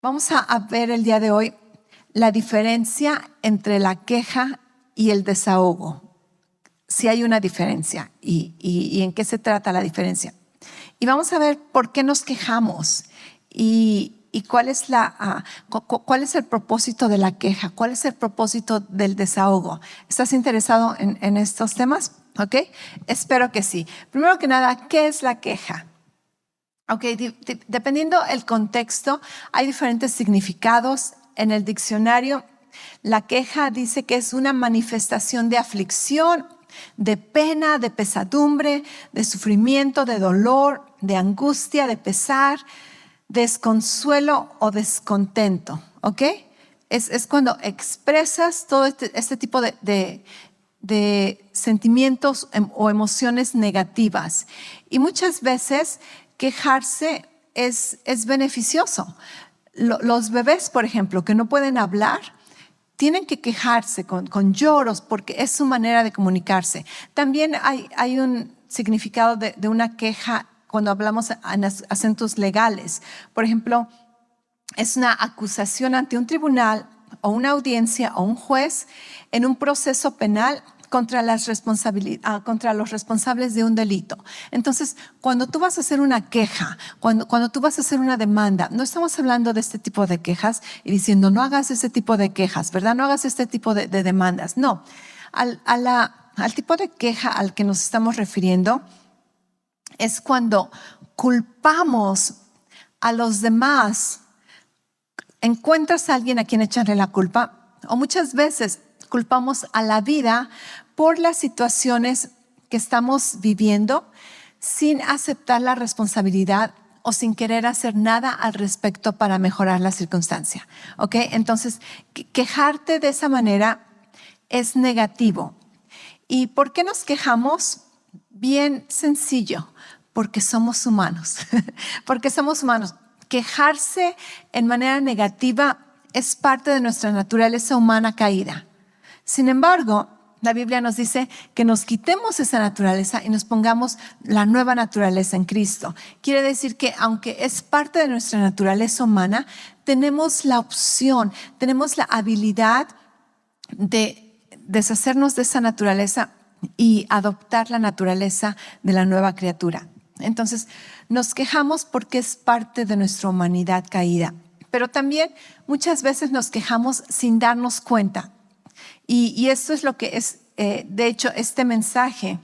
Vamos a ver el día de hoy la diferencia entre la queja y el desahogo. Si hay una diferencia y en qué se trata la diferencia. Y vamos a ver por qué nos quejamos y cuál es el propósito de la queja, cuál es el propósito del desahogo. ¿Estás interesado en estos temas? ¿Ok? Espero que sí. Primero que nada, ¿qué es la queja? Ok, dependiendo el contexto, hay diferentes significados. En el diccionario, la queja dice que es una manifestación de aflicción, de pena, de pesadumbre, de sufrimiento, de dolor, de angustia, de pesar, desconsuelo o descontento. ¿Ok? Es cuando expresas todo este tipo de sentimientos o emociones negativas. Y muchas veces quejarse es beneficioso. Los bebés, por ejemplo, que no pueden hablar, tienen que quejarse con lloros porque es su manera de comunicarse. También hay un significado de una queja cuando hablamos en asuntos legales. Por ejemplo, es una acusación ante un tribunal o una audiencia o un juez en un proceso penal contra los responsables de un delito. Entonces, cuando tú vas a hacer una queja, cuando tú vas a hacer una demanda, no estamos hablando de este tipo de quejas y diciendo no hagas ese tipo de quejas, ¿verdad? No hagas este tipo de demandas. No, al tipo de queja al que nos estamos refiriendo es cuando culpamos a los demás. Encuentras a alguien a quien echarle la culpa, o muchas veces culpamos a la vida por las situaciones que estamos viviendo sin aceptar la responsabilidad o sin querer hacer nada al respecto para mejorar la circunstancia. ¿Ok? Entonces, quejarte de esa manera es negativo. ¿Y por qué nos quejamos? Bien sencillo, porque somos humanos. Porque somos humanos. Quejarse en manera negativa es parte de nuestra naturaleza humana caída. Sin embargo, la Biblia nos dice que nos quitemos esa naturaleza y nos pongamos la nueva naturaleza en Cristo. Quiere decir que aunque es parte de nuestra naturaleza humana, tenemos la opción, tenemos la habilidad de deshacernos de esa naturaleza y adoptar la naturaleza de la nueva criatura. Entonces, nos quejamos porque es parte de nuestra humanidad caída. Pero también muchas veces nos quejamos sin darnos cuenta. Y esto es lo que es, de hecho, este mensaje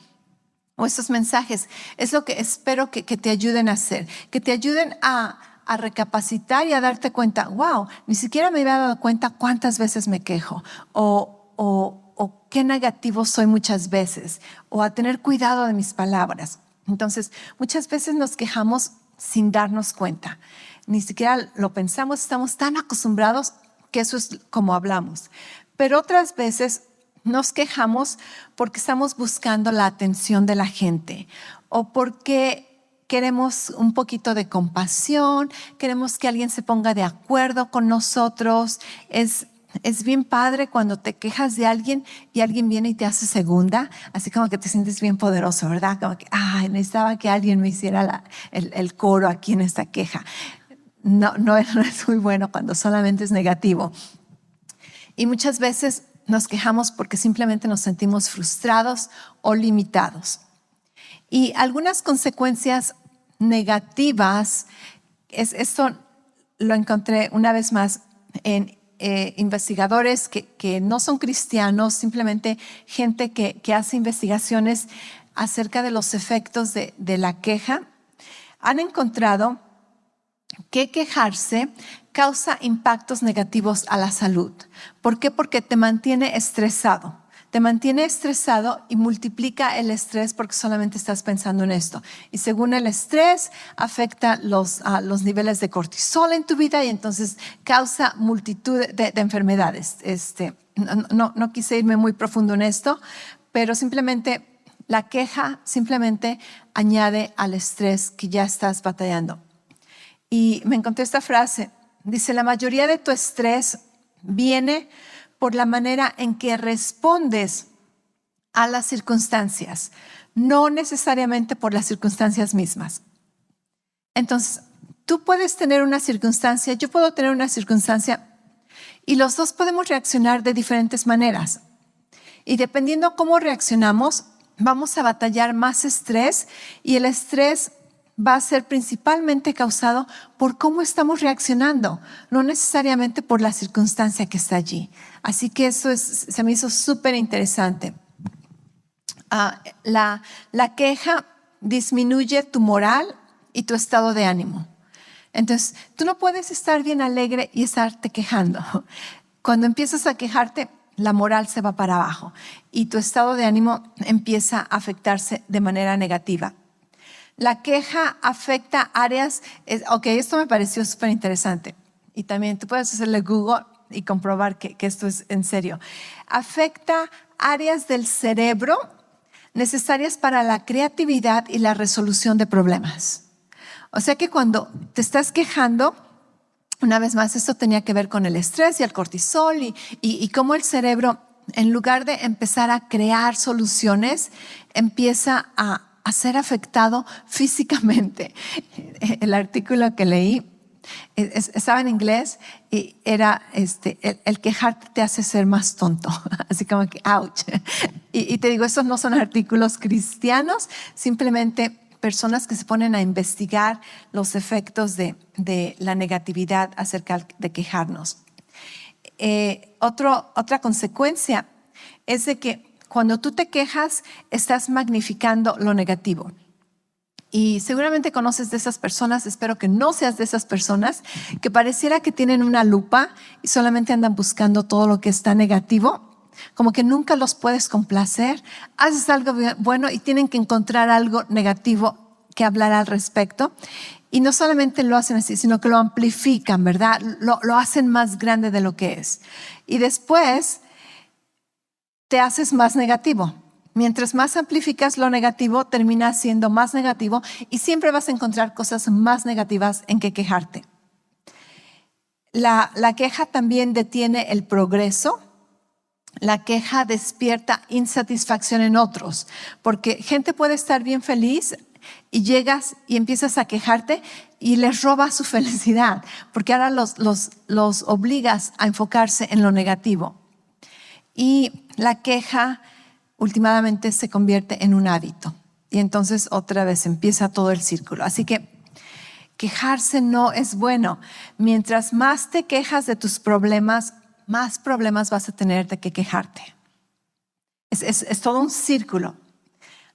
o estos mensajes es lo que espero que te ayuden a hacer, que te ayuden a recapacitar y a darte cuenta, wow, ni siquiera me había dado cuenta cuántas veces me quejo o qué negativo soy muchas veces, o a tener cuidado de mis palabras. Entonces, muchas veces nos quejamos sin darnos cuenta. Ni siquiera lo pensamos, estamos tan acostumbrados que eso es como hablamos. Pero otras veces nos quejamos porque estamos buscando la atención de la gente o porque queremos un poquito de compasión, queremos que alguien se ponga de acuerdo con nosotros. Es bien padre cuando te quejas de alguien y alguien viene y te hace segunda, así como que te sientes bien poderoso, ¿verdad? Como que, necesitaba que alguien me hiciera el coro aquí en esta queja. No es muy bueno cuando solamente es negativo. Y muchas veces nos quejamos porque simplemente nos sentimos frustrados o limitados. Y algunas consecuencias negativas, esto lo encontré una vez más en investigadores que no son cristianos, simplemente gente que hace investigaciones acerca de los efectos de la queja. Han encontrado que quejarse causa impactos negativos a la salud. ¿Por qué? Porque te mantiene estresado. Te mantiene estresado y multiplica el estrés porque solamente estás pensando en esto. Y según el estrés, afecta los niveles de cortisol en tu vida y entonces causa multitud de enfermedades. No quise irme muy profundo en esto, pero simplemente la queja simplemente añade al estrés que ya estás batallando. Y me encontré esta frase, dice, la mayoría de tu estrés viene por la manera en que respondes a las circunstancias, no necesariamente por las circunstancias mismas. Entonces, tú puedes tener una circunstancia, yo puedo tener una circunstancia y los dos podemos reaccionar de diferentes maneras. Y dependiendo cómo reaccionamos, vamos a batallar más estrés y el estrés va a ser principalmente causado por cómo estamos reaccionando, no necesariamente por la circunstancia que está allí. Así que eso se me hizo súper interesante. La queja disminuye tu moral y tu estado de ánimo. Entonces, tú no puedes estar bien alegre y estarte quejando. Cuando empiezas a quejarte, la moral se va para abajo y tu estado de ánimo empieza a afectarse de manera negativa. La queja afecta áreas, esto me pareció súper interesante y también tú puedes hacerle Google y comprobar que esto es en serio. Afecta áreas del cerebro necesarias para la creatividad y la resolución de problemas. O sea que cuando te estás quejando, una vez más, esto tenía que ver con el estrés y el cortisol y cómo el cerebro, en lugar de empezar a crear soluciones, empieza a ser afectado físicamente. El artículo que leí estaba en inglés y era el quejarte te hace ser más tonto, así como que ouch. Y te digo, estos no son artículos cristianos, simplemente personas que se ponen a investigar los efectos de la negatividad acerca de quejarnos. Otra consecuencia es de que cuando tú te quejas, estás magnificando lo negativo. Y seguramente conoces de esas personas, espero que no seas de esas personas, que pareciera que tienen una lupa y solamente andan buscando todo lo que está negativo, como que nunca los puedes complacer. Haces algo bueno y tienen que encontrar algo negativo que hablar al respecto. Y no solamente lo hacen así, sino que lo amplifican, ¿verdad? Lo hacen más grande de lo que es. Y después te haces más negativo. Mientras más amplificas lo negativo, termina siendo más negativo y siempre vas a encontrar cosas más negativas en que quejarte. La queja también detiene el progreso. La queja despierta insatisfacción en otros, porque gente puede estar bien feliz y llegas y empiezas a quejarte y les robas su felicidad, porque ahora los obligas a enfocarse en lo negativo. Y la queja últimamente se convierte en un hábito y entonces otra vez empieza todo el círculo. Así que quejarse no es bueno. Mientras más te quejas de tus problemas, más problemas vas a tener de que quejarte. Es todo un círculo.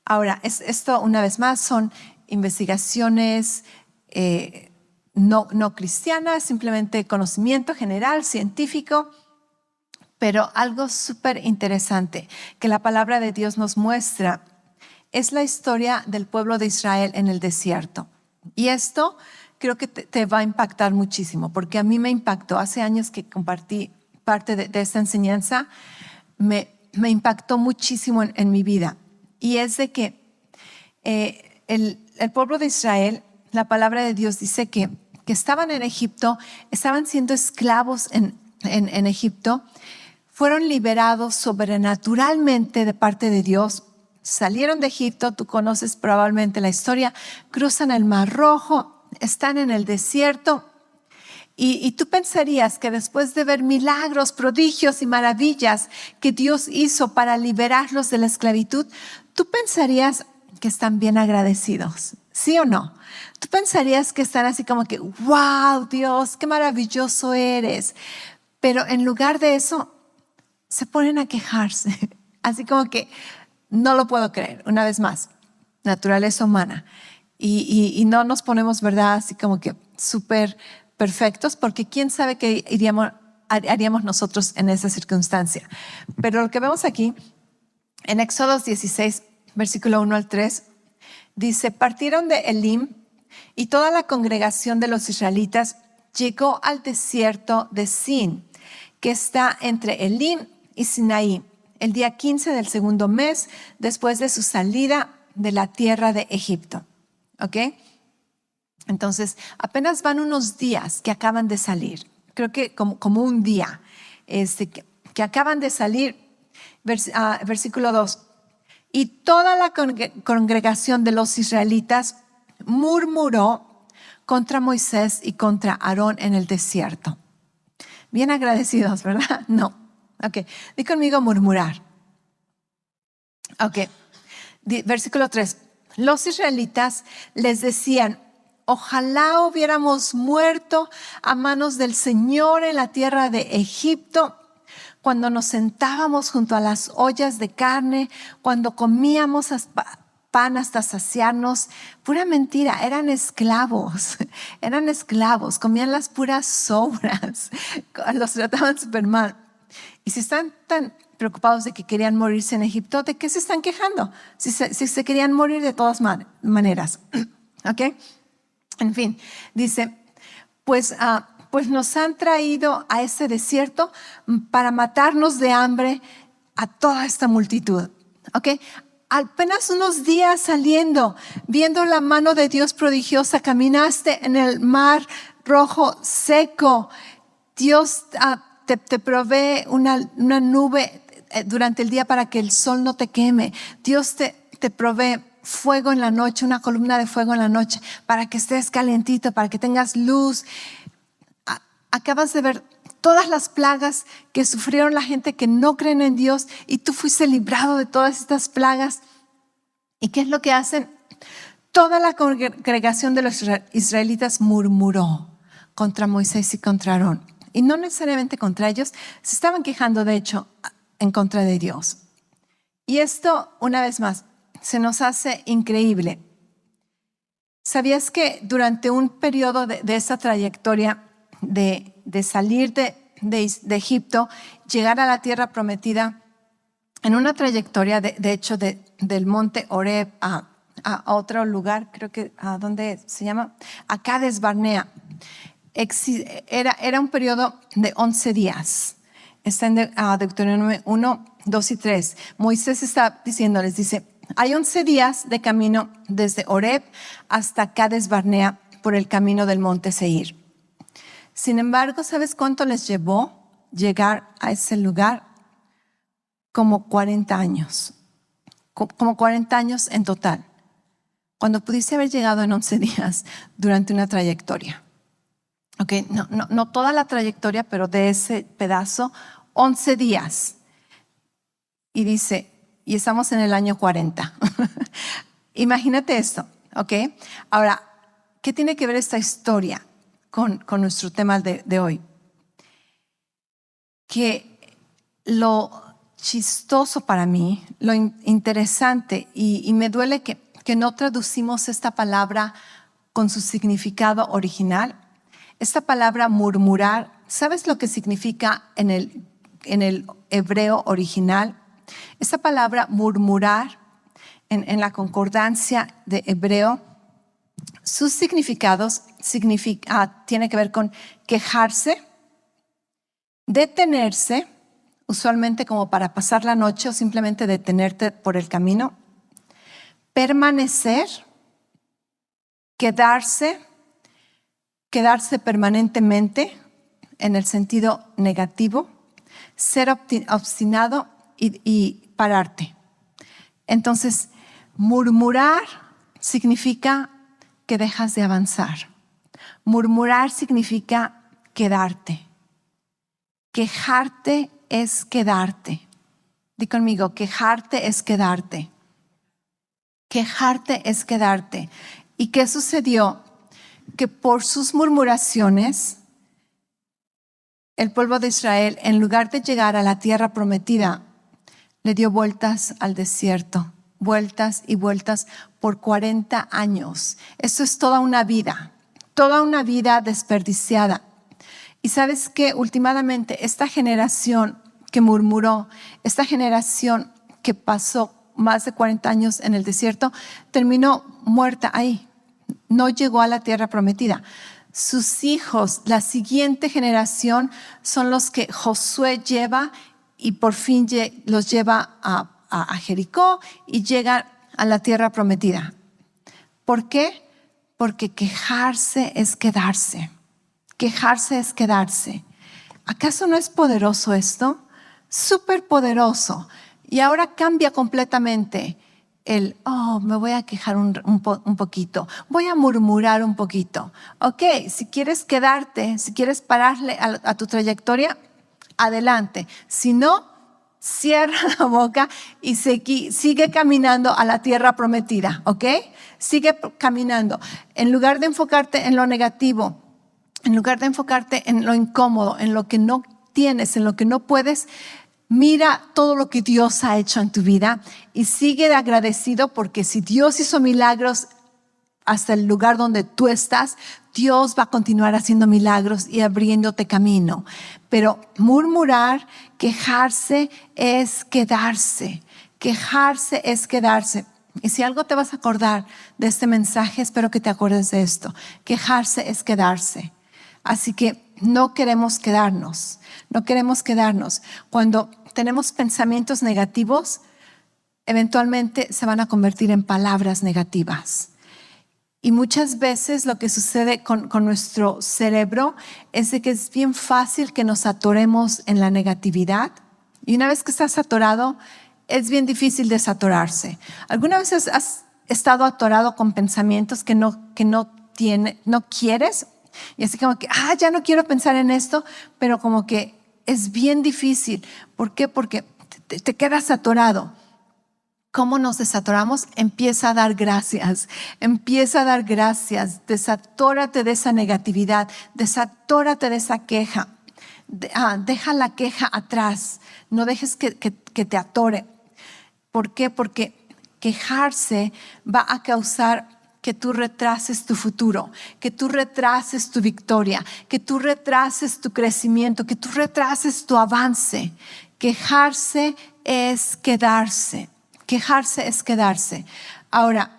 Ahora, esto una vez más son investigaciones no cristianas, simplemente conocimiento general, científico. Pero algo súper interesante que la palabra de Dios nos muestra es la historia del pueblo de Israel en el desierto. Y esto creo que te va a impactar muchísimo, porque a mí me impactó. Hace años que compartí parte de esta enseñanza, me impactó muchísimo en mi vida. Y es de que el pueblo de Israel, la palabra de Dios dice que estaban en Egipto, estaban siendo esclavos en Egipto, fueron liberados sobrenaturalmente de parte de Dios, salieron de Egipto, tú conoces probablemente la historia, cruzan el Mar Rojo, están en el desierto y tú pensarías que después de ver milagros, prodigios y maravillas que Dios hizo para liberarlos de la esclavitud, tú pensarías que están bien agradecidos, ¿sí o no? Tú pensarías que están así como que, wow, Dios, qué maravilloso eres. Pero en lugar de eso, se ponen a quejarse, así como que no lo puedo creer, una vez más, naturaleza humana. Y no nos ponemos, ¿verdad?, así como que súper perfectos, porque quién sabe qué haríamos nosotros en esa circunstancia. Pero lo que vemos aquí, en Éxodo 16, versículo 1 al 3, dice, partieron de Elim y toda la congregación de los israelitas llegó al desierto de Sin, que está entre Elim y Sinaí, el día 15 del segundo mes después de su salida de la tierra de Egipto. ¿Ok? Entonces, apenas van unos días que acaban de salir. Creo que como un día que acaban de salir. Versículo 2. Y toda la congregación de los israelitas murmuró contra Moisés y contra Aarón en el desierto. Bien agradecidos, ¿verdad? No. Ok, di conmigo murmurar. Ok, versículo 3. Los israelitas les decían: ojalá hubiéramos muerto a manos del Señor en la tierra de Egipto, cuando nos sentábamos junto a las ollas de carne, cuando comíamos pan hasta saciarnos. Pura mentira, eran esclavos, comían las puras sobras, los trataban súper mal. Y si están tan preocupados de que querían morirse en Egipto, ¿de qué se están quejando? Si se querían morir de todas maneras. ¿Ok? En fin, dice, pues nos han traído a ese desierto para matarnos de hambre a toda esta multitud. ¿Ok? Apenas unos días saliendo, viendo la mano de Dios prodigiosa, caminaste en el mar rojo seco. Dios te provee una nube durante el día para que el sol no te queme. Dios te provee fuego en la noche, una columna de fuego en la noche, para que estés calentito, para que tengas luz. Acabas de ver todas las plagas que sufrieron la gente que no creen en Dios, y tú fuiste librado de todas estas plagas. ¿Y qué es lo que hacen? Toda la congregación de los israelitas murmuró contra Moisés y contra Aarón. Y no necesariamente contra ellos, se estaban quejando, de hecho, en contra de Dios. Y esto, una vez más, se nos hace increíble. ¿Sabías que durante un periodo de esa trayectoria de salir de Egipto, llegar a la tierra prometida, en una trayectoria de hecho del monte Horeb a otro lugar, creo que ¿dónde se llama? A Cades Barnea, era un periodo de 11 días. Está en Deuteronomio 1, 2 y 3. Moisés está diciéndoles, dice: hay 11 días de camino desde Horeb hasta Cades Barnea por el camino del monte Seir. Sin embargo, ¿sabes cuánto les llevó llegar a ese lugar? Como 40 años. Como 40 años en total. Cuando pudiste haber llegado en 11 días durante una trayectoria. Okay, no toda la trayectoria, pero de ese pedazo, 11 días. Y dice, y estamos en el año 40. Imagínate esto, ¿ok? Ahora, ¿qué tiene que ver esta historia con nuestro tema de hoy? Que lo chistoso para mí, lo interesante, y me duele que no traducimos esta palabra con su significado original. Esta palabra murmurar, ¿sabes lo que significa en el hebreo original? Esta palabra murmurar, en la concordancia de hebreo, sus significados tiene que ver con quejarse, detenerse, usualmente como para pasar la noche o simplemente detenerte por el camino, permanecer, quedarse permanentemente en el sentido negativo, ser obstinado y pararte. Entonces, murmurar significa que dejas de avanzar. Murmurar significa quedarte. Quejarte es quedarte. Di conmigo, quejarte es quedarte. Quejarte es quedarte. ¿Y qué sucedió? Que por sus murmuraciones, el pueblo de Israel, en lugar de llegar a la tierra prometida, le dio vueltas al desierto, vueltas y vueltas por 40 años. Eso es toda una vida desperdiciada. Y sabes que últimamente esta generación que murmuró, esta generación que pasó más de 40 años en el desierto, terminó muerta ahí. No llegó a la tierra prometida. Sus hijos, la siguiente generación, son los que Josué lleva y por fin los lleva a Jericó y llegan a la tierra prometida. ¿Por qué? Porque quejarse es quedarse. Quejarse es quedarse. ¿Acaso no es poderoso esto? Súper poderoso. Y ahora cambia completamente. me voy a quejar un poquito, voy a murmurar un poquito. Ok, si quieres quedarte, si quieres pararle a tu trayectoria, adelante. Si no, cierra la boca y sigue caminando a la tierra prometida, ¿ok? Sigue caminando. En lugar de enfocarte en lo negativo, en lugar de enfocarte en lo incómodo, en lo que no tienes, en lo que no puedes, mira todo lo que Dios ha hecho en tu vida y sigue de agradecido, porque si Dios hizo milagros hasta el lugar donde tú estás, Dios va a continuar haciendo milagros y abriéndote camino. Pero murmurar, quejarse es quedarse. Quejarse es quedarse. Y si algo te vas a acordar de este mensaje, espero que te acuerdes de esto. Quejarse es quedarse. Así que no queremos quedarnos. No queremos quedarnos. Cuando tenemos pensamientos negativos, eventualmente se van a convertir en palabras negativas. Y muchas veces lo que sucede con nuestro cerebro es de que es bien fácil que nos atoremos en la negatividad. Y una vez que estás atorado, es bien difícil desatorarse. ¿Alguna vez has estado atorado con pensamientos que no quieres? Y así como que, ya no quiero pensar en esto, pero como que es bien difícil. ¿Por qué? Porque te quedas atorado. ¿Cómo nos desatoramos? Empieza a dar gracias. Empieza a dar gracias. Desatórate de esa negatividad. Desatórate de esa queja. Deja la queja atrás. No dejes que te atore. ¿Por qué? Porque quejarse va a causar que tú retrases tu futuro, que tú retrases tu victoria, que tú retrases tu crecimiento, que tú retrases tu avance. Quejarse es quedarse. Quejarse es quedarse. Ahora,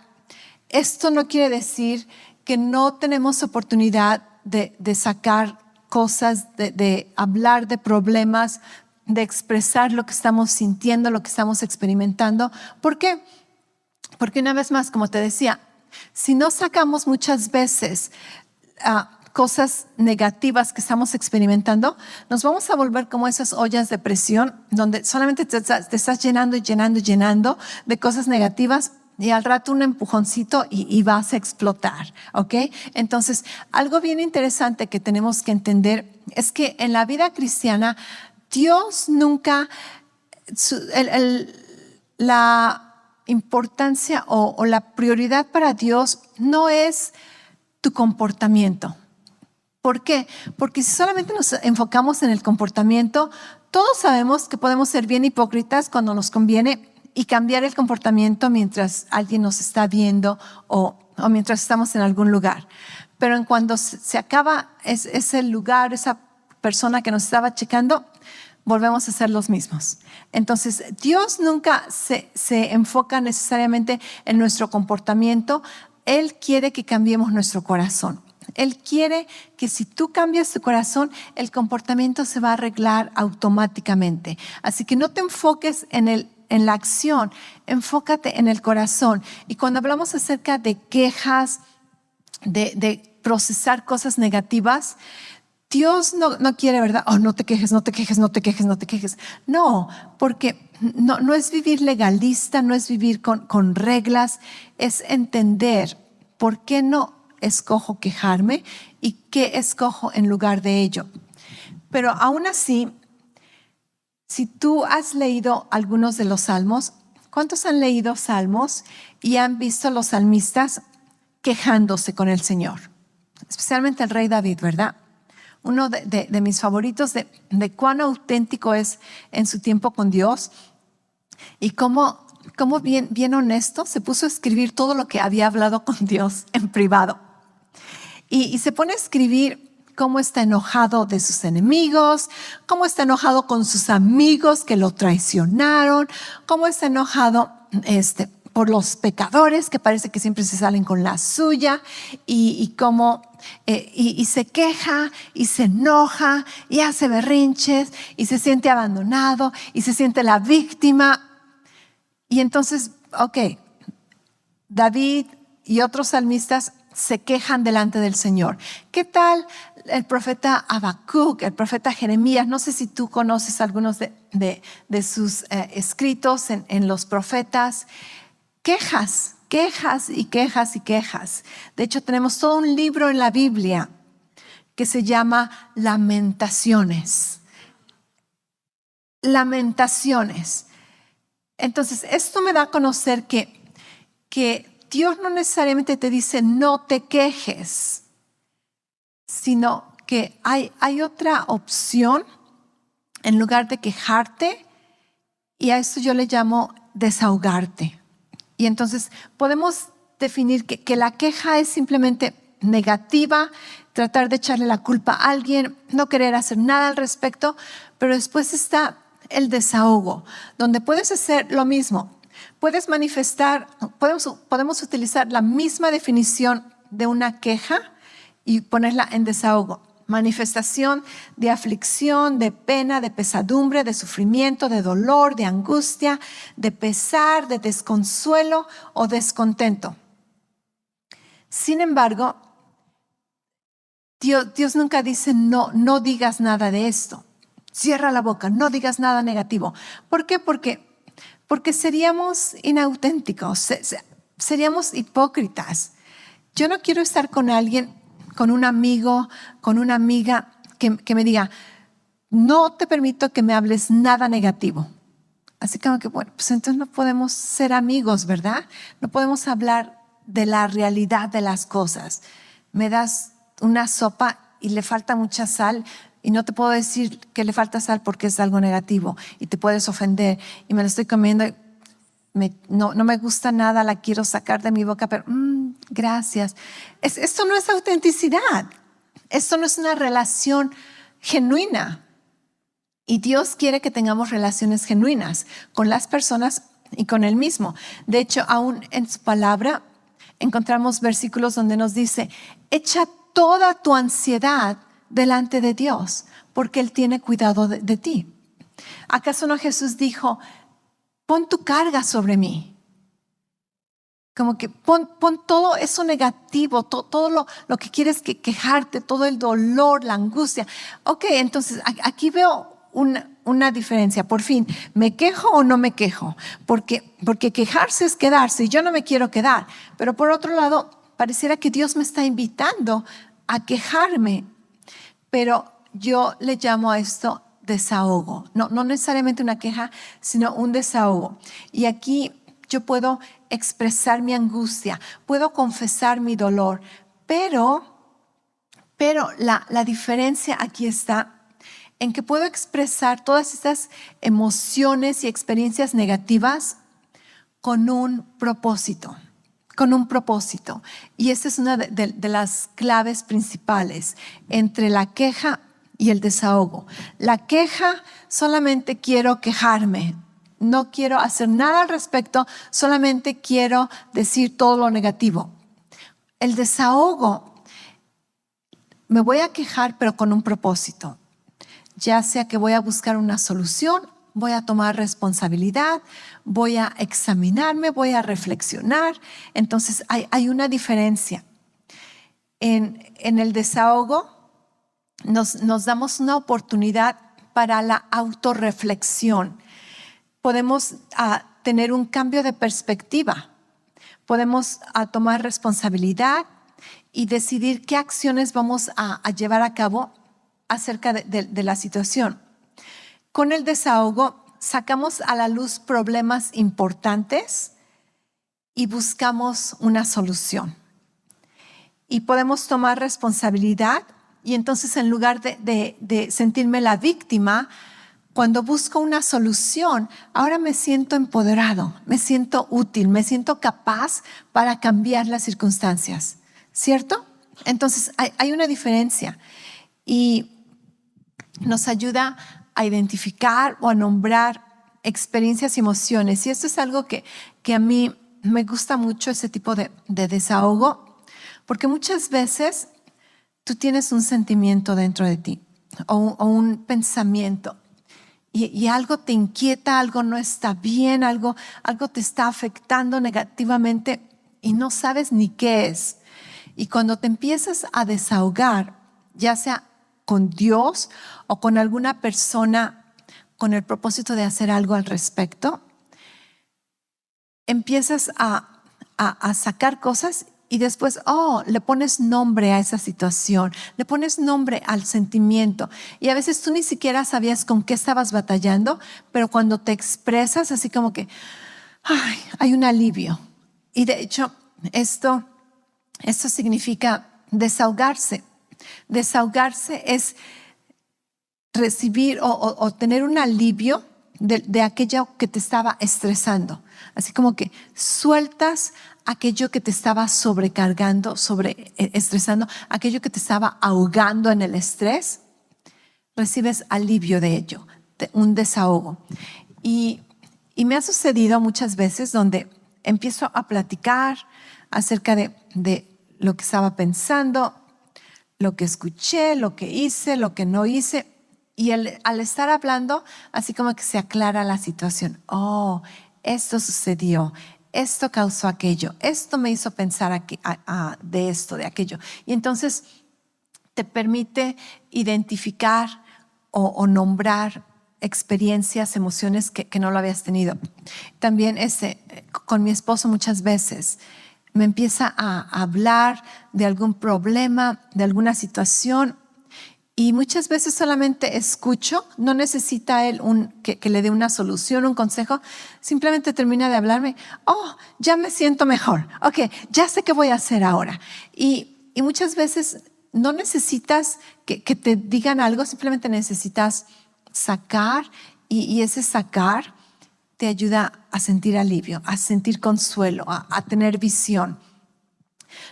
esto no quiere decir que no tenemos oportunidad de sacar cosas, de hablar de problemas, de expresar lo que estamos sintiendo, lo que estamos experimentando. ¿Por qué? Porque una vez más, como te decía, si no sacamos muchas veces cosas negativas que estamos experimentando, nos vamos a volver como esas ollas de presión donde solamente te estás llenando y llenando y llenando de cosas negativas, y al rato un empujoncito y vas a explotar, ¿ok? Entonces, algo bien interesante que tenemos que entender es que en la vida cristiana, Dios nunca, la importancia o la prioridad para Dios no es tu comportamiento. ¿Por qué? Porque si solamente nos enfocamos en el comportamiento, todos sabemos que podemos ser bien hipócritas cuando nos conviene y cambiar el comportamiento mientras alguien nos está viendo o mientras estamos en algún lugar. Pero en cuando se acaba ese lugar, esa persona que nos estaba checando, volvemos a ser los mismos. Entonces, Dios nunca se enfoca necesariamente en nuestro comportamiento. Él quiere que cambiemos nuestro corazón. Él quiere que si tú cambias tu corazón, el comportamiento se va a arreglar automáticamente. Así que no te enfoques en la acción, enfócate en el corazón. Y cuando hablamos acerca de quejas, de procesar cosas negativas, Dios no quiere, ¿verdad? No te quejes, no te quejes, no te quejes, no te quejes. No, porque no es vivir legalista, no es vivir con reglas, es entender por qué no escojo quejarme y qué escojo en lugar de ello. Pero aún así, si tú has leído algunos de los salmos, ¿cuántos han leído salmos y han visto los salmistas quejándose con el Señor? Especialmente el rey David, ¿verdad? Uno de mis favoritos de cuán auténtico es en su tiempo con Dios y cómo bien honesto se puso a escribir todo lo que había hablado con Dios en privado. Y se pone a escribir cómo está enojado de sus enemigos, cómo está enojado con sus amigos que lo traicionaron, cómo está enojado por los pecadores que parece que siempre se salen con la suya, y cómo y se queja y se enoja y hace berrinches y se siente abandonado y se siente la víctima. Y entonces, David y otros salmistas se quejan delante del Señor. ¿Qué tal el profeta Habacuc, el profeta Jeremías? No sé si tú conoces algunos de sus escritos en los profetas. quejas, quejas y quejas y quejas. De hecho, tenemos todo un libro en la Biblia que se llama Lamentaciones. Lamentaciones. Entonces, esto me da a conocer que Dios no necesariamente te dice no te quejes, sino que hay otra opción en lugar de quejarte, y a esto yo le llamo desahogarte. Y entonces podemos definir que la queja es simplemente negativa, tratar de echarle la culpa a alguien, no querer hacer nada al respecto, pero después está el desahogo, donde puedes hacer lo mismo. Puedes manifestar, podemos utilizar la misma definición de una queja y ponerla en desahogo. Manifestación de aflicción, de pena, de pesadumbre, de sufrimiento, de dolor, de angustia, de pesar, de desconsuelo o descontento. Sin embargo, Dios nunca dice no digas nada de esto. Cierra la boca, no digas nada negativo. ¿Por qué? Porque seríamos inauténticos, seríamos hipócritas. Yo no quiero estar con alguien, con un amigo, con una amiga que me diga, no te permito que me hables nada negativo. Así como que, bueno, pues entonces no podemos ser amigos, ¿verdad? No podemos hablar de la realidad de las cosas. Me das una sopa y le falta mucha sal y no te puedo decir que le falta sal porque es algo negativo y te puedes ofender, y me la estoy comiendo y no me gusta nada, la quiero sacar de mi boca, pero gracias. Esto no es autenticidad. Esto no es una relación genuina. Y Dios quiere que tengamos relaciones genuinas con las personas y con Él mismo. De hecho, aún en su palabra encontramos versículos donde nos dice, echa toda tu ansiedad delante de Dios, porque Él tiene cuidado de ti. ¿Acaso no Jesús dijo, pon tu carga sobre mí? Como que pon todo eso negativo, todo lo que quieres quejarte, todo el dolor, la angustia. Ok, entonces aquí veo una diferencia. Por fin, ¿me quejo o no me quejo? Porque quejarse es quedarse y yo no me quiero quedar. Pero por otro lado, pareciera que Dios me está invitando a quejarme. Pero yo le llamo a esto desahogo. No necesariamente una queja, sino un desahogo. Y aquí yo puedo expresar mi angustia, puedo confesar mi dolor, pero la diferencia aquí está en que puedo expresar todas estas emociones y experiencias negativas con un propósito. Con un propósito. Y esta es una de las claves principales entre la queja y el desahogo. La queja, solamente quiero quejarme, no quiero hacer nada al respecto, solamente quiero decir todo lo negativo. El desahogo, me voy a quejar pero con un propósito, ya sea que voy a buscar una solución, voy a tomar responsabilidad, voy a examinarme, voy a reflexionar. Entonces hay una diferencia. En el desahogo nos damos una oportunidad para la autorreflexión. Podemos tener un cambio de perspectiva. Podemos tomar responsabilidad y decidir qué acciones vamos a llevar a cabo acerca de la situación. Con el desahogo sacamos a la luz problemas importantes y buscamos una solución. Y podemos tomar responsabilidad, y entonces en lugar de sentirme la víctima, cuando busco una solución, ahora me siento empoderado, me siento útil, me siento capaz para cambiar las circunstancias, ¿cierto? Entonces hay una diferencia y nos ayuda a identificar o a nombrar experiencias y emociones. Y esto es algo que a mí me gusta mucho, ese tipo de desahogo, porque muchas veces tú tienes un sentimiento dentro de ti o un pensamiento y algo te inquieta, algo no está bien, algo te está afectando negativamente y no sabes ni qué es. Y cuando te empiezas a desahogar, ya sea con Dios o con alguna persona con el propósito de hacer algo al respecto, empiezas a sacar cosas y después, le pones nombre a esa situación, le pones nombre al sentimiento. Y a veces tú ni siquiera sabías con qué estabas batallando, pero cuando te expresas así como que, hay un alivio. Y de hecho, esto significa desahogarse. Desahogarse es recibir o tener un alivio de aquello que te estaba estresando. Así como que sueltas aquello que te estaba sobrecargando, estresando, aquello que te estaba ahogando en el estrés, recibes alivio de ello, un desahogo. Y me ha sucedido muchas veces donde empiezo a platicar acerca de lo que estaba pensando, lo que escuché, lo que hice, lo que no hice. Y al estar hablando, así como que se aclara la situación. Esto sucedió, esto causó aquello, esto me hizo pensar de esto, de aquello. Y entonces te permite identificar o nombrar experiencias, emociones que no lo habías tenido. También con mi esposo muchas veces me empieza a hablar de algún problema, de alguna situación, y muchas veces solamente escucho. No necesita él que le dé una solución, un consejo. Simplemente termina de hablarme. Ya me siento mejor. Ok, ya sé qué voy a hacer ahora. Y muchas veces no necesitas que te digan algo, simplemente necesitas sacar, y ese sacar te ayuda a sentir alivio, a sentir consuelo, a tener visión.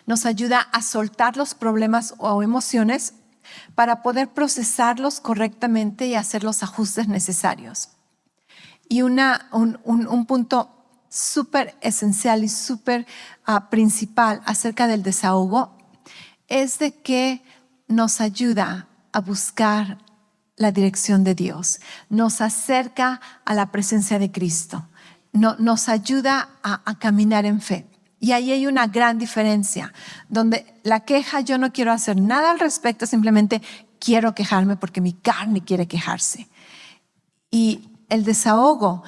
Nos ayuda a soltar los problemas o emociones para poder procesarlos correctamente y hacer los ajustes necesarios. Y un punto súper esencial y súper principal acerca del desahogo es de que nos ayuda a buscar la dirección de Dios, nos acerca a la presencia de Cristo, nos ayuda a caminar en fe. Y ahí hay una gran diferencia, donde la queja, yo no quiero hacer nada al respecto, simplemente quiero quejarme porque mi carne quiere quejarse. Y el desahogo,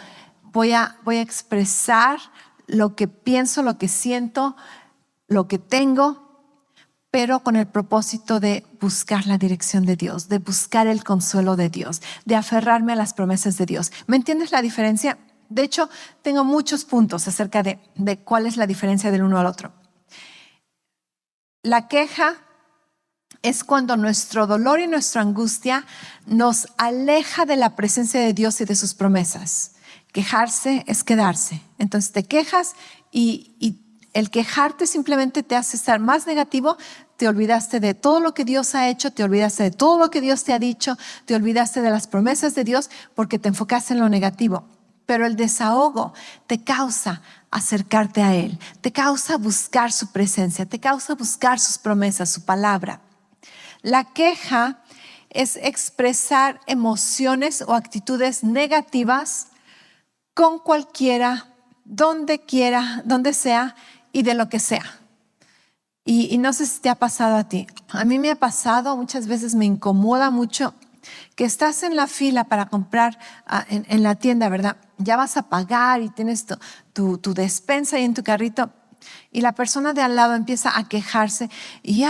voy a expresar lo que pienso, lo que siento, lo que tengo, pero con el propósito de buscar la dirección de Dios, de buscar el consuelo de Dios, de aferrarme a las promesas de Dios. ¿Me entiendes la diferencia? De hecho, tengo muchos puntos acerca de cuál es la diferencia del uno al otro. La queja es cuando nuestro dolor y nuestra angustia nos aleja de la presencia de Dios y de sus promesas. Quejarse es quedarse. Entonces te quejas y el quejarte simplemente te hace estar más negativo. Te olvidaste de todo lo que Dios ha hecho, te olvidaste de todo lo que Dios te ha dicho, te olvidaste de las promesas de Dios porque te enfocaste en lo negativo. Pero el desahogo te causa acercarte a Él, te causa buscar su presencia, te causa buscar sus promesas, su palabra. La queja es expresar emociones o actitudes negativas con cualquiera, donde quiera, donde sea y de lo que sea. Y no sé si te ha pasado a ti. A mí me ha pasado, muchas veces me incomoda mucho que estás en la fila para comprar en la tienda, ¿verdad? Ya vas a pagar y tienes tu despensa ahí en tu carrito, y la persona de al lado empieza a quejarse y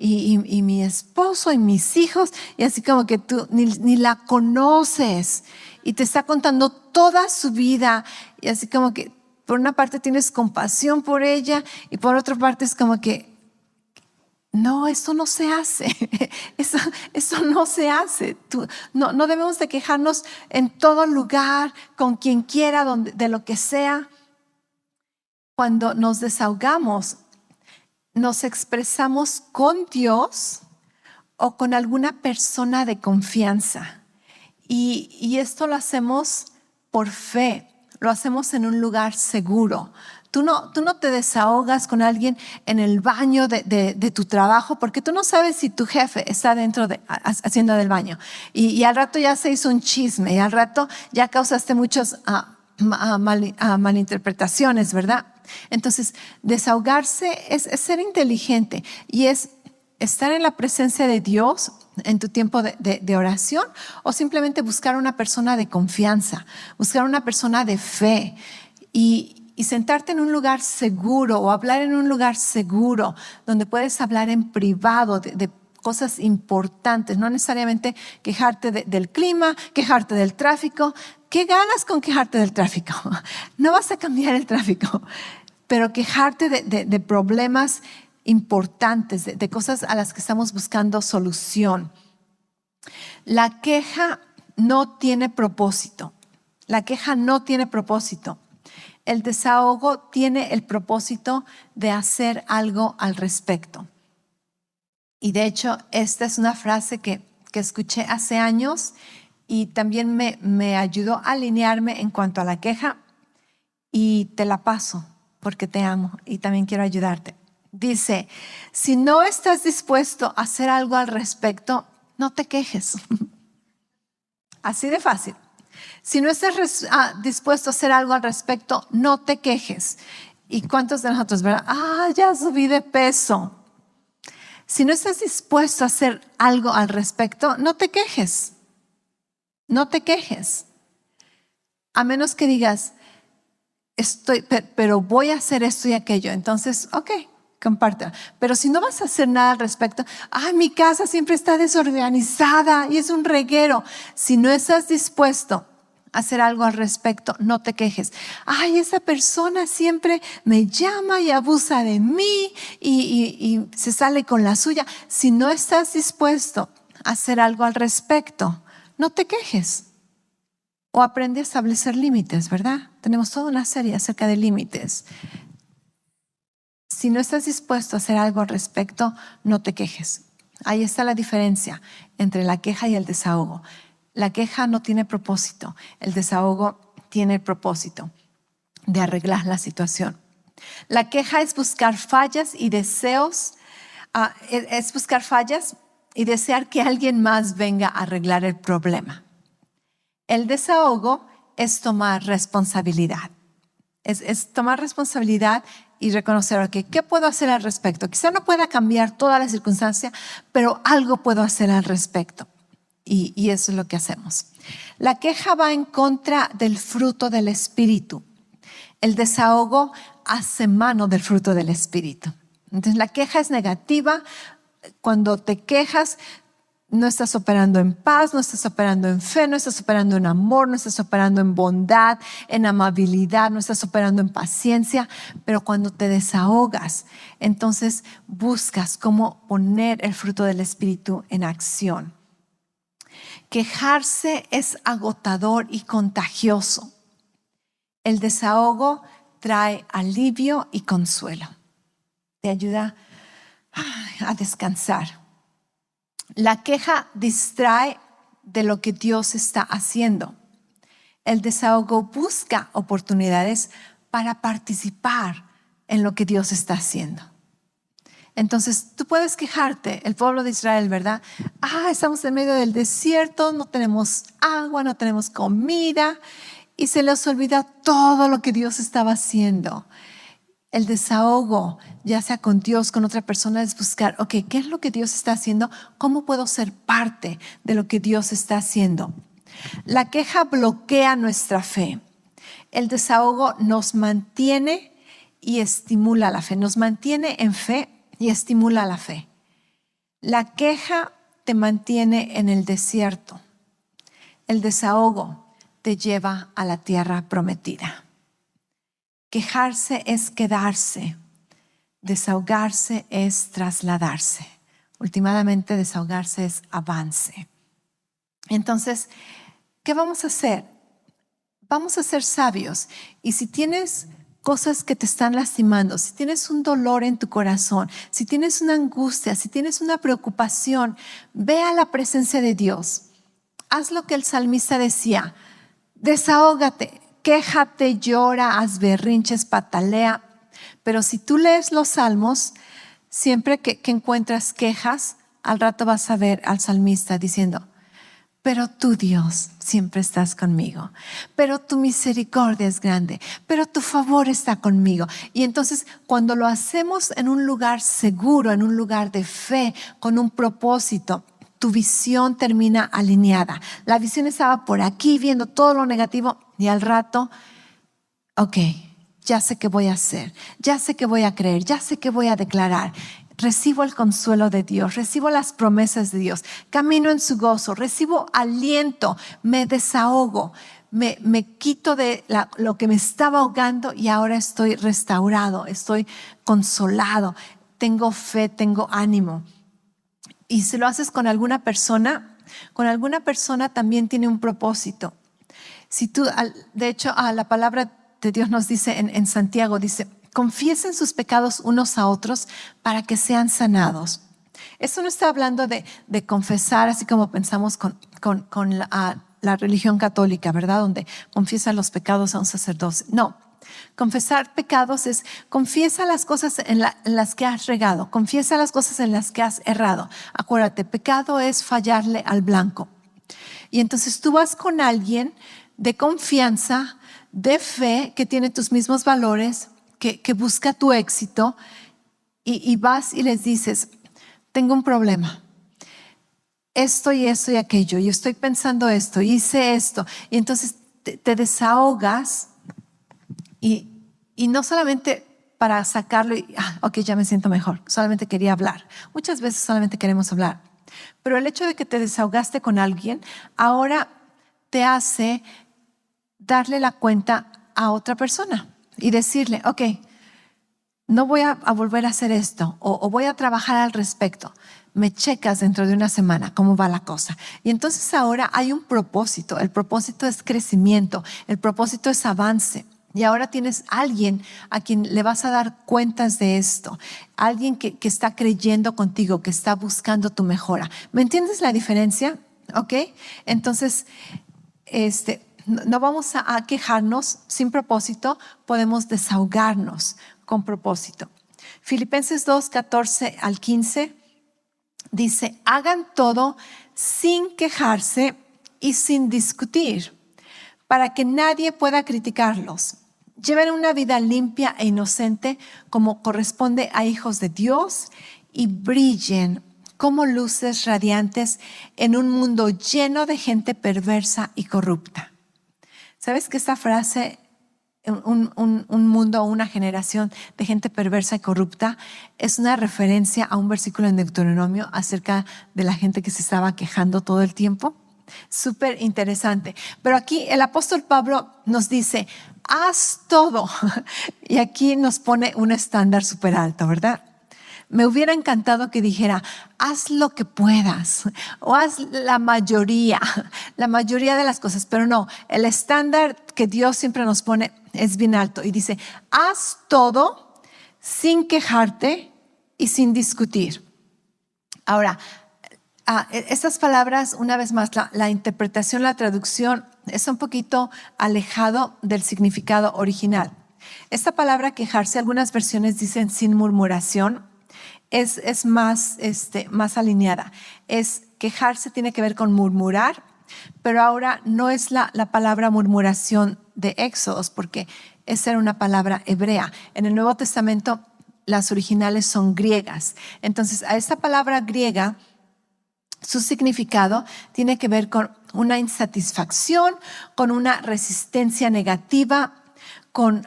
mi esposo y mis hijos, y así como que tú ni la conoces y te está contando toda su vida, y así como que por una parte tienes compasión por ella y por otra parte es como que no, eso no se hace. Eso no se hace. No debemos de quejarnos en todo lugar, con quien quiera, de lo que sea. Cuando nos desahogamos, nos expresamos con Dios o con alguna persona de confianza. Y esto lo hacemos por fe, lo hacemos en un lugar seguro. Tú no te desahogas con alguien en el baño de tu trabajo, porque tú no sabes si tu jefe está dentro haciendo del baño. Y al rato ya se hizo un chisme, y al rato ya causaste muchas malinterpretaciones, ¿verdad? Entonces, desahogarse es ser inteligente y es estar en la presencia de Dios en tu tiempo de oración, o simplemente buscar una persona de confianza, buscar una persona de fe. Y y sentarte en un lugar seguro o hablar en un lugar seguro donde puedes hablar en privado de cosas importantes, no necesariamente quejarte del clima, quejarte del tráfico. ¿Qué ganas con quejarte del tráfico? No vas a cambiar el tráfico, pero quejarte de problemas importantes, de cosas a las que estamos buscando solución. La queja no tiene propósito. La queja no tiene propósito. El desahogo tiene el propósito de hacer algo al respecto. Y de hecho, esta es una frase que escuché hace años y también me ayudó a alinearme en cuanto a la queja, y te la paso porque te amo y también quiero ayudarte. Dice, si no estás dispuesto a hacer algo al respecto, no te quejes. Así de fácil. Si no estás dispuesto a hacer algo al respecto, no te quejes. ¿Y cuántos de nosotros, verdad? Ya subí de peso. Si no estás dispuesto a hacer algo al respecto, no te quejes. No te quejes. A menos que digas, pero voy a hacer esto y aquello. Entonces, ok, compártelo. Pero si no vas a hacer nada al respecto, mi casa siempre está desorganizada y es un reguero. Si no estás dispuesto a hacer algo al respecto, no te quejes. Esa persona siempre me llama y abusa de mí y se sale con la suya. Si no estás dispuesto a hacer algo al respecto, no te quejes. O aprende a establecer límites, ¿verdad? Tenemos toda una serie acerca de límites. Si no estás dispuesto a hacer algo al respecto, no te quejes. Ahí está la diferencia entre la queja y el desahogo. La queja no tiene propósito. El desahogo tiene el propósito de arreglar la situación. La queja es buscar fallas y deseos, es buscar fallas y desear que alguien más venga a arreglar el problema. El desahogo es tomar responsabilidad. Es tomar responsabilidad y reconocer, ok, ¿qué puedo hacer al respecto? Quizá no pueda cambiar toda la circunstancia, pero algo puedo hacer al respecto. Y eso es lo que hacemos. La queja va en contra del fruto del Espíritu. El desahogo hace mano del fruto del Espíritu. Entonces la queja es negativa. Cuando te quejas, no estás operando en paz, no estás operando en fe, no estás operando en amor, no estás operando en bondad, en amabilidad, no estás operando en paciencia. Pero cuando te desahogas, entonces buscas cómo poner el fruto del Espíritu en acción. Quejarse es agotador y contagioso. El desahogo trae alivio y consuelo. Te ayuda a descansar. La queja distrae de lo que Dios está haciendo. El desahogo busca oportunidades para participar en lo que Dios está haciendo. Entonces, tú puedes quejarte, el pueblo de Israel, ¿verdad? Estamos en medio del desierto, no tenemos agua, no tenemos comida, y se les olvida todo lo que Dios estaba haciendo. El desahogo, ya sea con Dios, con otra persona, es buscar, ok, ¿qué es lo que Dios está haciendo? ¿Cómo puedo ser parte de lo que Dios está haciendo? La queja bloquea nuestra fe. El desahogo nos mantiene y estimula la fe. Nos mantiene en fe y estimula la fe. La queja te mantiene en el desierto. El desahogo te lleva a la tierra prometida. Quejarse es quedarse. Desahogarse es trasladarse. Últimamente, desahogarse es avance. Entonces, ¿qué vamos a hacer? Vamos a ser sabios. Y si tienes cosas que te están lastimando, si tienes un dolor en tu corazón, si tienes una angustia, si tienes una preocupación, ve a la presencia de Dios. Haz lo que el salmista decía: desahógate, quéjate, llora, haz berrinches, patalea. Pero si tú lees los salmos, siempre que encuentras quejas, al rato vas a ver al salmista diciendo: pero tú, Dios, siempre estás conmigo. Pero tu misericordia es grande. Pero tu favor está conmigo. Y entonces, cuando lo hacemos en un lugar seguro, en un lugar de fe, con un propósito, tu visión termina alineada. La visión estaba por aquí, viendo todo lo negativo, y al rato, ok, ya sé qué voy a hacer, ya sé qué voy a creer, ya sé qué voy a declarar. Recibo el consuelo de Dios, recibo las promesas de Dios, camino en su gozo, recibo aliento, me desahogo, me quito de lo que me estaba ahogando y ahora estoy restaurado, estoy consolado, tengo fe, tengo ánimo. Y si lo haces con alguna persona también tiene un propósito. Si tú, de hecho, la palabra de Dios nos dice en Santiago, dice, confiesen sus pecados unos a otros para que sean sanados. Eso no está hablando de confesar, así como pensamos con la religión católica, ¿verdad? Donde confiesan los pecados a un sacerdote. No, confesar pecados es confiesa las cosas en las que has regado, confiesa las cosas en las que has errado. Acuérdate, pecado es fallarle al blanco. Y entonces tú vas con alguien de confianza, de fe, que tiene tus mismos valores, que busca tu éxito, y vas y les dices, tengo un problema, esto y esto y aquello, y estoy pensando esto, hice esto, y entonces te desahogas y no solamente para sacarlo y, ok, ya me siento mejor, solamente quería hablar. Muchas veces solamente queremos hablar, pero el hecho de que te desahogaste con alguien ahora te hace darle la cuenta a otra persona y decirle, ok, no voy a volver a hacer esto o voy a trabajar al respecto. Me checas dentro de una semana cómo va la cosa. Y entonces ahora hay un propósito. El propósito es crecimiento. El propósito es avance. Y ahora tienes alguien a quien le vas a dar cuentas de esto. Alguien que está creyendo contigo, que está buscando tu mejora. ¿Me entiendes la diferencia? ¿Ok? Entonces, no vamos a quejarnos sin propósito. Podemos desahogarnos con propósito. Filipenses 2, 14 al 15 dice, hagan todo sin quejarse y sin discutir, para que nadie pueda criticarlos. Lleven una vida limpia e inocente como corresponde a hijos de Dios y brillen como luces radiantes en un mundo lleno de gente perversa y corrupta. ¿Sabes que esta frase, un mundo o una generación de gente perversa y corrupta, es una referencia a un versículo en Deuteronomio acerca de la gente que se estaba quejando todo el tiempo? Súper interesante. Pero aquí el apóstol Pablo nos dice, haz todo. Y aquí nos pone un estándar súper alto, ¿verdad? Me hubiera encantado que dijera, haz lo que puedas o haz la mayoría de las cosas, pero no, el estándar que Dios siempre nos pone es bien alto y dice, haz todo sin quejarte y sin discutir. Ahora, estas palabras, una vez más, la interpretación, la traducción es un poquito alejado del significado original. Esta palabra quejarse, algunas versiones dicen sin murmuración, es más alineada. Quejarse tiene que ver con murmurar, pero ahora no es la palabra murmuración de Éxodos, porque esa era una palabra hebrea. En el Nuevo Testamento las originales son griegas. Entonces, a esta palabra griega, su significado tiene que ver con una insatisfacción, con una resistencia negativa, con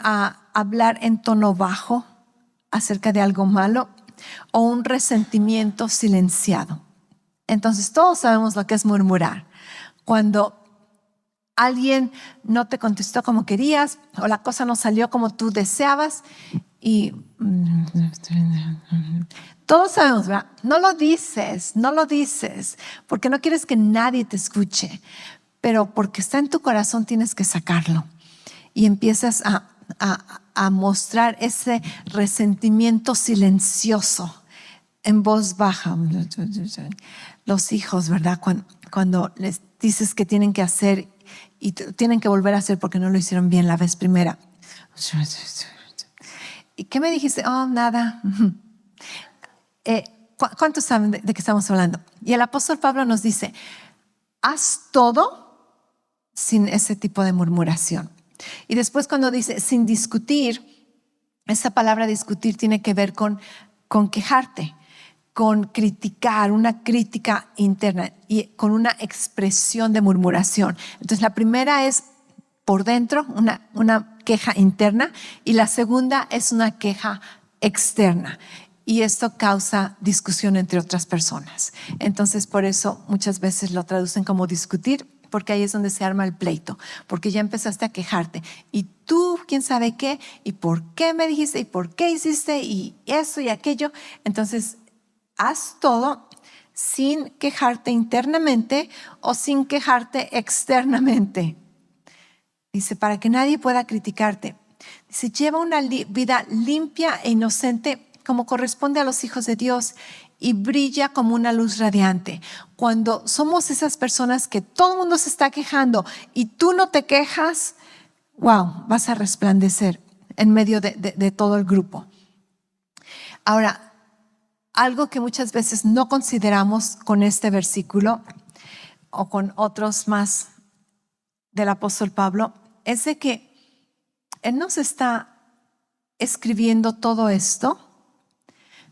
hablar en tono bajo acerca de algo malo, o un resentimiento silenciado. Entonces todos sabemos lo que es murmurar. Cuando alguien no te contestó como querías o la cosa no salió como tú deseabas y todos sabemos, ¿verdad? No lo dices porque no quieres que nadie te escuche, pero porque está en tu corazón tienes que sacarlo y empiezas a mostrar ese resentimiento silencioso en voz baja. Los hijos, ¿verdad? Cuando les dices que tienen que hacer y tienen que volver a hacer porque no lo hicieron bien la vez primera. ¿Y qué me dijiste? Oh, nada. ¿Cuántos saben de qué estamos hablando? Y el apóstol Pablo nos dice, haz todo sin ese tipo de murmuración. Y después cuando dice sin discutir, esa palabra discutir tiene que ver con quejarte, con criticar, una crítica interna y con una expresión de murmuración. Entonces la primera es por dentro, una queja interna, y la segunda es una queja externa. Y esto causa discusión entre otras personas. Entonces, por eso muchas veces lo traducen como discutir, porque ahí es donde se arma el pleito, porque ya empezaste a quejarte. Y tú, quién sabe qué, y por qué me dijiste, y por qué hiciste, y eso y aquello. Entonces, haz todo sin quejarte internamente o sin quejarte externamente. Dice, para que nadie pueda criticarte. Dice, lleva una vida limpia e inocente como corresponde a los hijos de Dios y brilla como una luz radiante. Cuando somos esas personas que todo el mundo se está quejando y tú no te quejas, wow, vas a resplandecer en medio de todo el grupo. Ahora, algo que muchas veces no consideramos con este versículo o con otros más del apóstol Pablo es de que él nos está escribiendo todo esto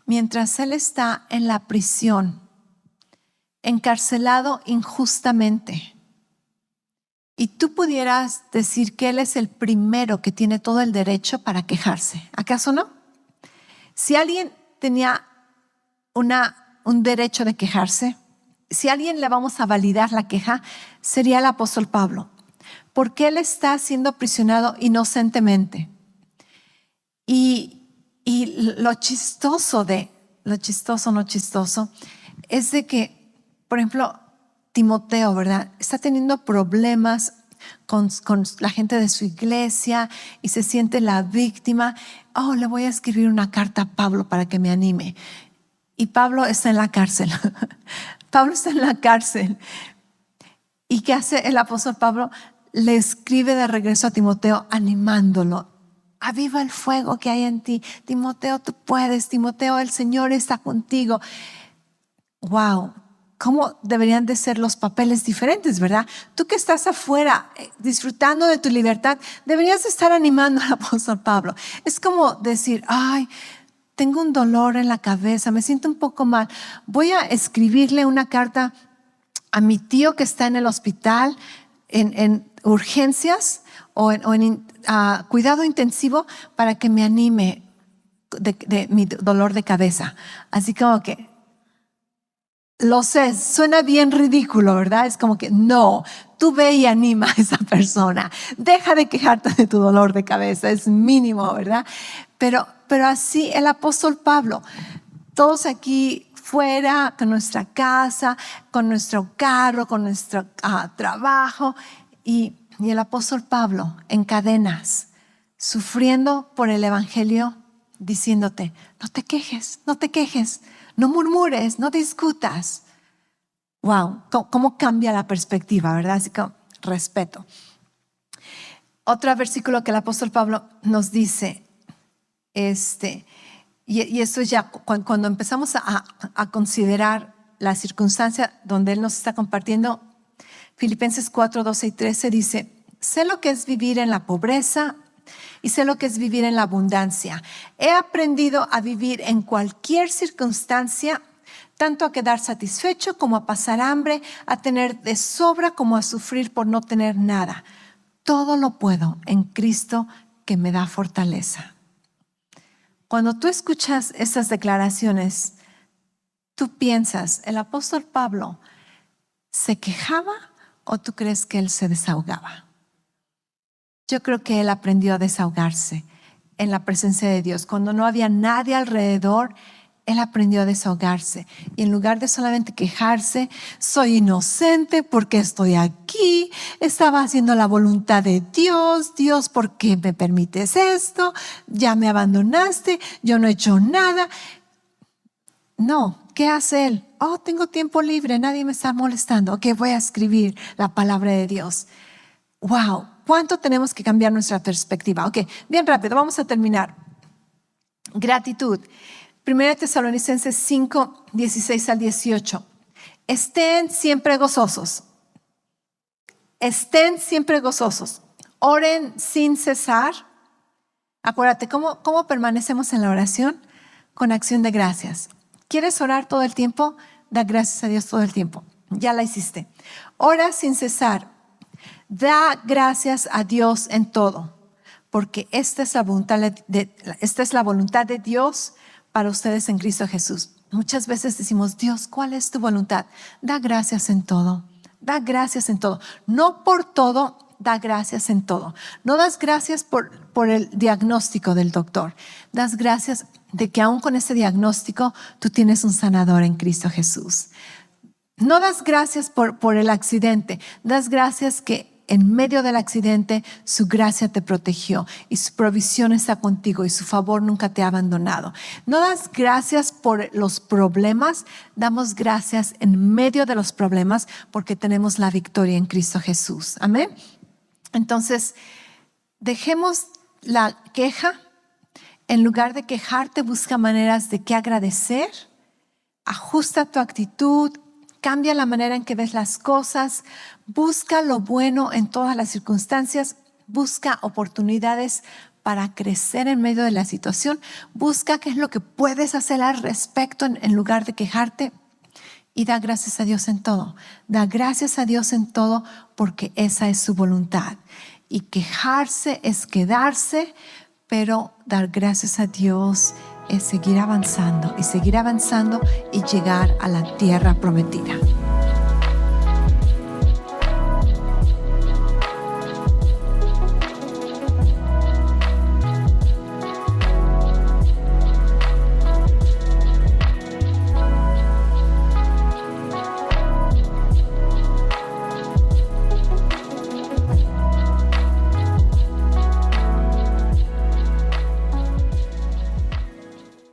mientras él está en la prisión, encarcelado injustamente. Y tú pudieras decir que él es el primero que tiene todo el derecho para quejarse. ¿Acaso no? Si alguien tenía un derecho de quejarse, si a alguien le vamos a validar la queja, sería el apóstol Pablo, porque él está siendo aprisionado inocentemente. Y lo chistoso, es de que, por ejemplo, Timoteo, ¿verdad? Está teniendo problemas con la gente de su iglesia y se siente la víctima. Oh, le voy a escribir una carta a Pablo para que me anime. Y Pablo está en la cárcel. Pablo está en la cárcel. ¿Y qué hace el apóstol Pablo? Le escribe de regreso a Timoteo animándolo. Aviva el fuego que hay en ti. Timoteo, tú puedes. Timoteo, el Señor está contigo. Wow, ¿cómo deberían de ser los papeles diferentes, verdad? Tú que estás afuera disfrutando de tu libertad, deberías estar animando al apóstol Pablo. Es como decir, ay, tengo un dolor en la cabeza, me siento un poco mal. Voy a escribirle una carta a mi tío que está en el hospital, en urgencias o en cuidado intensivo para que me anime de mi dolor de cabeza. Así como que, lo sé, suena bien ridículo, ¿verdad? Es como que no, tú ve y anima a esa persona. Deja de quejarte de tu dolor de cabeza, es mínimo, ¿verdad? Pero así el apóstol Pablo, todos aquí fuera, con nuestra casa, con nuestro carro, con nuestro trabajo, y el apóstol Pablo en cadenas, sufriendo por el evangelio, diciéndote, no te quejes, no murmures, no discutas. Wow, cómo cambia la perspectiva, ¿verdad? Así que respeto. Otro versículo que el apóstol Pablo nos dice, y esto es ya cuando empezamos a considerar la circunstancia donde él nos está compartiendo. Filipenses 4, 12 y 13 dice, sé lo que es vivir en la pobreza y sé lo que es vivir en la abundancia. He aprendido a vivir en cualquier circunstancia, tanto a quedar satisfecho como a pasar hambre, a tener de sobra como a sufrir por no tener nada. Todo lo puedo en Cristo que me da fortaleza. Cuando tú escuchas estas declaraciones, tú piensas, ¿el apóstol Pablo se quejaba o tú crees que él se desahogaba? Yo creo que él aprendió a desahogarse en la presencia de Dios. Cuando no había nadie alrededor, él aprendió a desahogarse. Y en lugar de solamente quejarse, soy inocente porque estoy aquí, estaba haciendo la voluntad de Dios. Dios, ¿por qué me permites esto? Ya me abandonaste, yo no he hecho nada. No, ¿qué hace él? Oh, tengo tiempo libre, nadie me está molestando. Ok, voy a escribir la palabra de Dios. Wow, ¿cuánto tenemos que cambiar nuestra perspectiva? Ok, bien rápido, vamos a terminar. Gratitud. 1 Tesalonicenses 5, 16 al 18. Estén siempre gozosos. Estén siempre gozosos. Oren sin cesar. Acuérdate, ¿cómo permanecemos en la oración? Con acción de gracias. ¿Quieres orar todo el tiempo? Da gracias a Dios todo el tiempo. Ya la hiciste. Ora sin cesar. Da gracias a Dios en todo, porque esta es la voluntad de Dios para ustedes en Cristo Jesús. Muchas veces decimos, Dios, ¿cuál es tu voluntad? Da gracias en todo. Da gracias en todo. No por todo, da gracias en todo. No das gracias por el diagnóstico del doctor. Das gracias de que aún con ese diagnóstico tú tienes un sanador en Cristo Jesús. No das gracias por el accidente. Das gracias que en medio del accidente su gracia te protegió y su provisión está contigo y su favor nunca te ha abandonado. No das gracias por los problemas, damos gracias en medio de los problemas porque tenemos la victoria en Cristo Jesús. Amén. Entonces, dejemos la queja. En lugar de quejarte, busca maneras de qué agradecer. Ajusta tu actitud. Cambia la manera en que ves las cosas, busca lo bueno en todas las circunstancias, busca oportunidades para crecer en medio de la situación, busca qué es lo que puedes hacer al respecto en lugar de quejarte y da gracias a Dios en todo. Da gracias a Dios en todo porque esa es su voluntad. Y quejarse es quedarse, pero dar gracias a Dios es seguir avanzando y llegar a la tierra prometida.